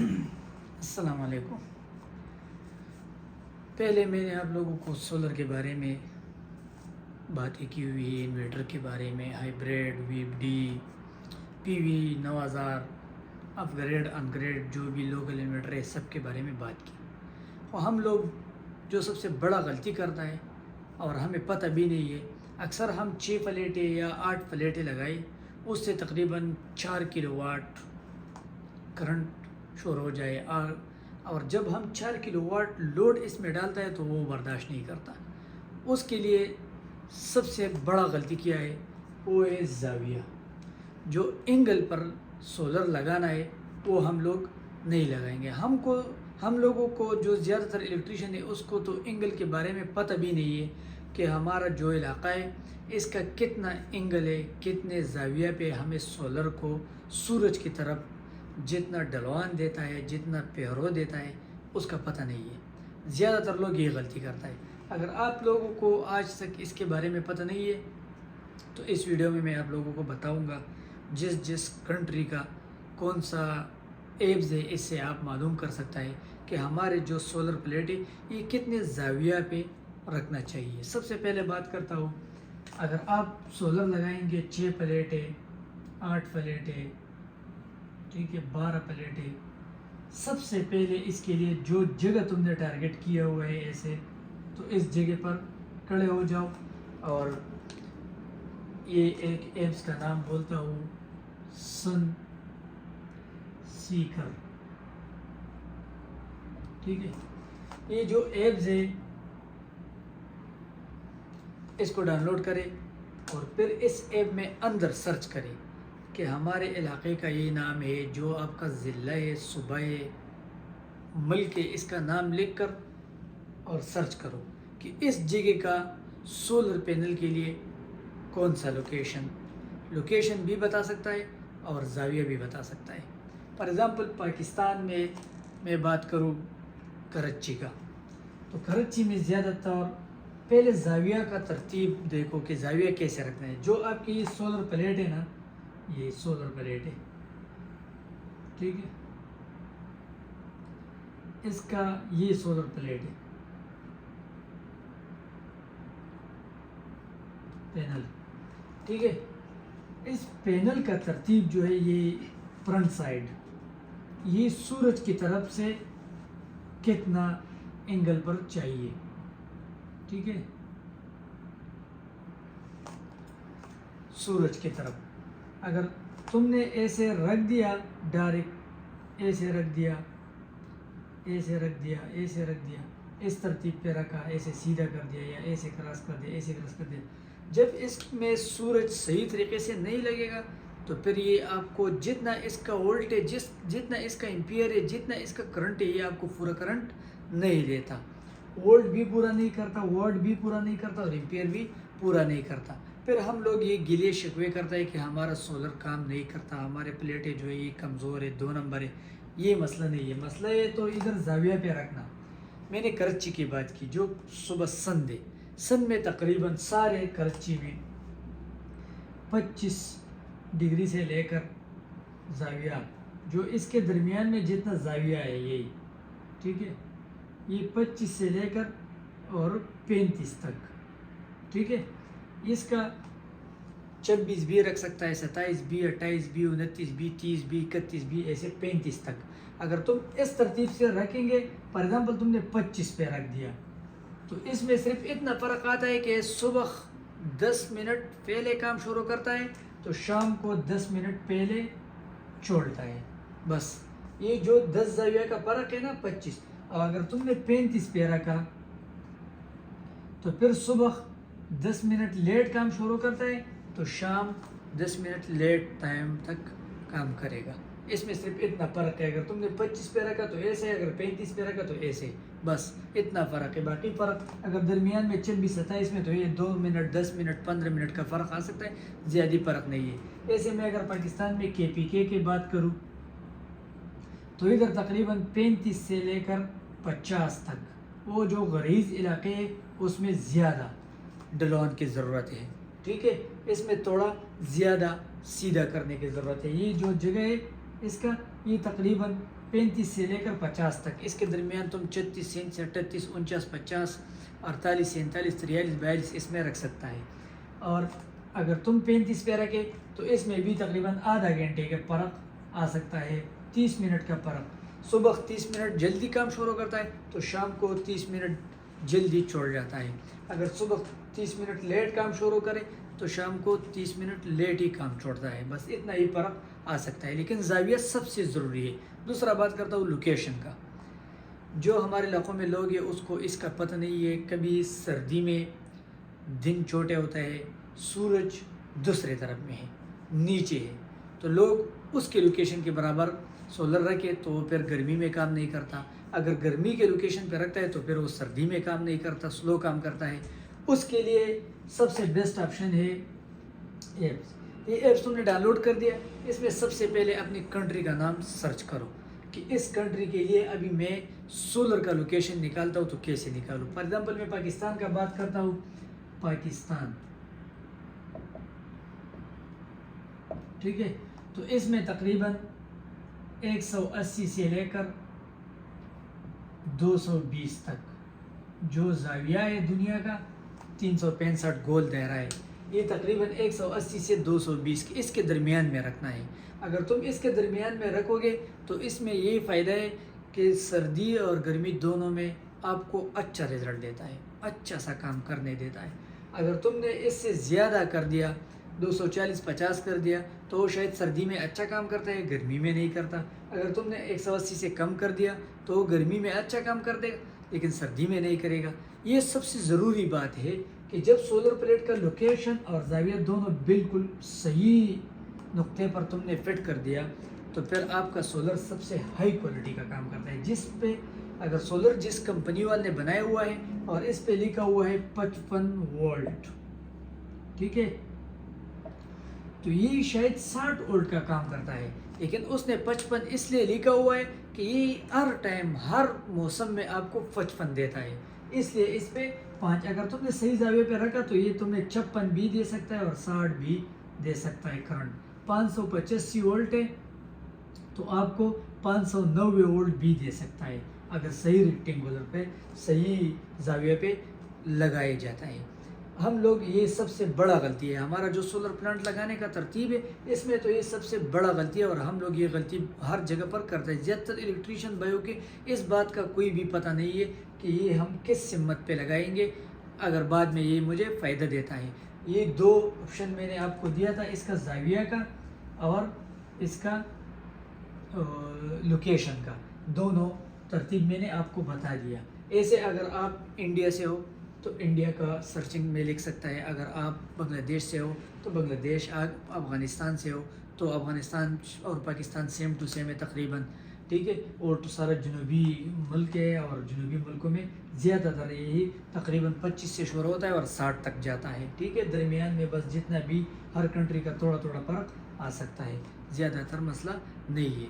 السلام علیکم۔ پہلے میں نے آپ لوگوں کو سولر کے بارے میں باتیں کی ہوئی ہے، انورٹر کے بارے میں، hybrid, VFD، PV 9000، upgrade ان گریڈ، جو بھی لوکل انورٹر ہے سب کے بارے میں بات کی۔ اور ہم لوگ جو سب سے بڑا غلطی کرتا ہے اور ہمیں پتہ بھی نہیں ہے، اکثر ہم 6 پلیٹیں یا 8 پلیٹیں لگائیں، اس سے تقریباً 4 کلو واٹ کرنٹ شروع ہو جائے، اور جب ہم 4 کلو واٹ لوڈ اس میں ڈالتا ہے تو وہ برداشت نہیں کرتا۔ اس کے لیے سب سے بڑا غلطی کیا ہے، وہ ہے زاویہ۔ جو اینگل پر سولر لگانا ہے وہ ہم لوگ نہیں لگائیں گے۔ ہم لوگوں کو جو زیادہ تر الیکٹریشین ہے اس کو تو اینگل کے بارے میں پتہ بھی نہیں ہے کہ ہمارا جو علاقہ ہے اس کا کتنا اینگل ہے، کتنے زاویہ پہ ہمیں سولر کو سورج کی طرف جتنا ڈلوان دیتا ہے، جتنا پیرو دیتا ہے، اس کا پتہ نہیں ہے۔ زیادہ تر لوگ یہ غلطی کرتا ہے۔ اگر آپ لوگوں کو آج تک اس کے بارے میں پتہ نہیں ہے تو اس ویڈیو میں آپ لوگوں کو بتاؤں گا جس کنٹری کا کون سا ایپس ہے، اس سے آپ معلوم کر سکتا ہے کہ ہمارے جو سولر پلیٹ ہے یہ کتنے زاویہ پہ رکھنا چاہیے۔ سب سے پہلے بات کرتا ہوں، اگر آپ سولر لگائیں گے 6 پلیٹیں، 8 پلیٹیں، ٹھیک ہے، 12 پلیٹیں، سب سے پہلے اس کے لیے جو جگہ تم نے ٹارگٹ کیا ہوا ہے ایسے، تو اس جگہ پر کھڑے ہو جاؤ، اور یہ ایک ایپس کا نام بولتا ہوں، سن سیکر، ٹھیک ہے۔ یہ جو ایپس ہے اس کو ڈاؤن لوڈ کرے اور پھر اس ایپ میں اندر سرچ کرے کہ ہمارے علاقے کا یہ نام ہے، جو آپ کا ضلع ہے، صوبہ ہے، ملک ہے، اس کا نام لکھ کر اور سرچ کرو کہ اس جگہ کا سولر پینل کے لیے کون سا لوکیشن بھی بتا سکتا ہے اور زاویہ بھی بتا سکتا ہے۔ فار ایگزامپل پاکستان میں بات کروں کراچی کا، تو کراچی میں زیادہ تر پہلے زاویہ کا ترتیب دیکھو کہ زاویہ کیسے رکھنا ہے۔ جو آپ کی یہ سولر پلیٹ ہے نا، یہ سولر پلیٹ ہے، ٹھیک ہے، اس کا یہ سولر پلیٹ ہے، پینل، ٹھیک ہے۔ اس پینل کا ترتیب جو ہے، یہ فرنٹ سائڈ، یہ سورج کی طرف سے کتنا اینگل پر چاہیے، ٹھیک ہے، سورج کی طرف۔ اگر تم نے ایسے رکھ دیا، ڈائریکٹ ایسے رکھ دیا، ایسے رکھ دیا، ایسے رکھ دیا، اس ترتیب پہ رکھا، ایسے سیدھا کر دیا یا ایسے کراس کر دیا، ایسے کراس کر دیا، جب اس میں سورج صحیح طریقے سے نہیں لگے گا تو پھر یہ آپ کو جتنا اس کا وولٹیج، جتنا اس کا ایمپیئر ہے، جتنا اس کا کرنٹ ہے، یہ آپ کو پورا کرنٹ نہیں دیتا، وولٹ بھی پورا نہیں کرتا، واٹ بھی پورا نہیں کرتا، اور ایمپیئر بھی پورا نہیں کرتا۔ پھر ہم لوگ یہ گلے شکوے کرتا ہے کہ ہمارا سولر کام نہیں کرتا، ہمارے پلیٹیں جو ہے یہ کمزور ہے، 2 نمبر ہے۔ یہ مسئلہ نہیں ہے، مسئلہ ہے تو ادھر زاویہ پہ رکھنا۔ میں نے کراچی کی بات کی، جو صبح سن ہے، سن میں تقریباً سارے کراچی میں 25 ڈگری سے لے کر زاویہ، جو اس کے درمیان میں جتنا زاویہ ہے یہی، ٹھیک ہے، یہ 25 سے لے کر اور 35 تک، ٹھیک ہے۔ اس کا 26 بھی رکھ سکتا ہے، 27 بھی، 28 بھی، 29 بھی، 30 بھی، 31 بھی، ایسے 35 تک۔ اگر تم اس ترتیب سے رکھیں گے، فار ایگزامپل تم نے 25 پہ رکھ دیا، تو اس میں صرف اتنا فرق آتا ہے کہ صبح 10 منٹ پہلے کام شروع کرتا ہے تو شام کو 10 منٹ پہلے چھوڑتا ہے، بس۔ یہ جو 10 زاویہ کا فرق ہے نا، 25، اور اگر تم نے 35 پہ رکھا تو پھر صبح 10 منٹ لیٹ کام شروع کرتا ہے تو شام 10 منٹ لیٹ ٹائم تک کام کرے گا۔ اس میں صرف اتنا فرق ہے، اگر تم نے 25 پہ رکھا تو ایسے، اگر 35 پہ رکھا تو ایسے، بس اتنا فرق ہے۔ باقی فرق اگر درمیان میں 26 27 میں تو یہ 2 منٹ 10 منٹ 15 منٹ کا فرق آ سکتا ہے، زیادہ فرق نہیں ہے۔ ایسے میں اگر پاکستان میں KPK کی بات کروں تو ادھر تقریباً 35 سے لے کر 50 تک، وہ جو غریز علاقے ہے اس میں زیادہ ڈلوان کی ضرورت ہے، ٹھیک ہے، اس میں تھوڑا زیادہ سیدھا کرنے کی ضرورت ہے۔ یہ جو جگہ ہے اس کا، یہ تقریباً 35 سے لے کر 50 تک، اس کے درمیان تم 36 سے 38 49 50 48 47 43 42 اس میں رکھ سکتا ہے. اور اگر تم 35 پہ رکھے تو اس میں بھی تقریباً آدھا گھنٹے کا فرق آ سکتا ہے، 30 منٹ کا فرق. صبح 30 منٹ جلدی کام شروع کرتا ہے تو شام کو 30 منٹ جلدی چھوڑ جاتا ہے. اگر صبح 30 منٹ لیٹ کام شروع کرے تو شام کو 30 منٹ لیٹ ہی کام چھوڑتا ہے. بس اتنا ہی فرق آ سکتا ہے، لیکن زاویہ سب سے ضروری ہے. دوسرا بات کرتا ہوں لوکیشن کا. جو ہمارے علاقوں میں لوگ ہیں اس کو اس کا پتہ نہیں ہے. کبھی سردی میں دن چھوٹے ہوتا ہے، سورج دوسرے طرف میں ہے، نیچے ہے، تو لوگ اس کے لوکیشن کے برابر سولر رکھے تو وہ پھر گرمی میں کام نہیں کرتا. اگر گرمی کے لوکیشن پہ رکھتا ہے تو پھر وہ سردی میں کام نہیں کرتا، سلو کام کرتا ہے. اس کے لیے سب سے بیسٹ آپشن ہے ایپس. یہ ایپس تم نے ڈاؤن لوڈ کر دیا، اس میں سب سے پہلے اپنی کنٹری کا نام سرچ کرو کہ اس کنٹری کے لیے ابھی میں سولر کا لوکیشن نکالتا ہوں تو کیسے نکالوں. فار ایگزامپل میں پاکستان کا بات کرتا ہوں. پاکستان ٹھیک ہے، تو اس میں تقریباً 180 سے لے کر 220 تک جو زاویہ ہے دنیا کا 365 گول دائرہ ہے. یہ تقریباً 180 سے 220 اس کے درمیان میں رکھنا ہے. اگر تم اس کے درمیان میں رکھو گے تو اس میں یہی فائدہ ہے کہ سردی اور گرمی دونوں میں آپ کو اچھا رزلٹ دیتا ہے، اچھا سا کام کرنے دیتا ہے. اگر تم نے اس سے زیادہ کر دیا، 240-50 کر دیا، تو وہ شاید سردی میں اچھا کام کرتا ہے، گرمی میں نہیں کرتا. اگر تم نے 180 سے کم کر دیا تو وہ گرمی میں اچھا کام کر دے گا لیکن سردی میں نہیں کرے گا. یہ سب سے ضروری بات ہے کہ جب سولر پلیٹ کا لوکیشن اور زاویہ دونوں بالکل صحیح نقطے پر تم نے فٹ کر دیا تو پھر آپ کا سولر سب سے ہائی کوالٹی کا کام کرتا ہے. جس پہ اگر سولر جس کمپنی والے نے بنایا ہوا ہے اور اس پہ لکھا ہوا ہے 55 وولٹ، ٹھیک ہے، تو یہ شاید 60 وولٹ کا کام کرتا ہے، لیکن اس نے 55 اس لیے لکھا ہوا ہے کہ یہ ہر ٹائم ہر موسم میں آپ کو 55 دیتا ہے. اس لیے اس پہ 5 اگر تم نے صحیح زاویہ پہ رکھا تو یہ تمہیں 56 بھی دے سکتا ہے اور 60 بھی دے سکتا ہے. کرنٹ 585 وولٹ ہے تو آپ کو 590 وولٹ بھی دے سکتا ہے اگر صحیح ریکٹینگولر پہ صحیح زاویہ پہ لگایا جاتا ہے. ہم لوگ یہ سب سے بڑا غلطی ہے ہمارا جو سولر پلانٹ لگانے کا ترتیب ہے، اس میں تو یہ سب سے بڑا غلطی ہے اور ہم لوگ یہ غلطی ہر جگہ پر کرتے ہیں. زیادہ تر الیکٹریشین بھائیوں کے اس بات کا کوئی بھی پتہ نہیں ہے کہ یہ ہم کس سمت پہ لگائیں گے اگر بعد میں یہ مجھے فائدہ دیتا ہے. یہ 2 آپشن میں نے آپ کو دیا تھا، اس کا زاویہ کا اور اس کا لوکیشن کا، دونوں ترتیب میں نے آپ کو بتا دیا. ایسے اگر آپ انڈیا سے ہو تو انڈیا کا سرچنگ میں لکھ سکتا ہے. اگر آپ بنگلہ دیش سے ہو تو بنگلہ دیش، افغانستان سے ہو تو افغانستان اور پاکستان سیم ٹو سیم ہے تقریباً، ٹھیک ہے. اور تو سارا جنوبی ملک ہے اور جنوبی ملکوں میں زیادہ تر یہی تقریباً 25 سے شروع ہوتا ہے اور 60 تک جاتا ہے، ٹھیک ہے. درمیان میں بس جتنا بھی ہر کنٹری کا تھوڑا تھوڑا فرق آ سکتا ہے، زیادہ تر مسئلہ نہیں ہے.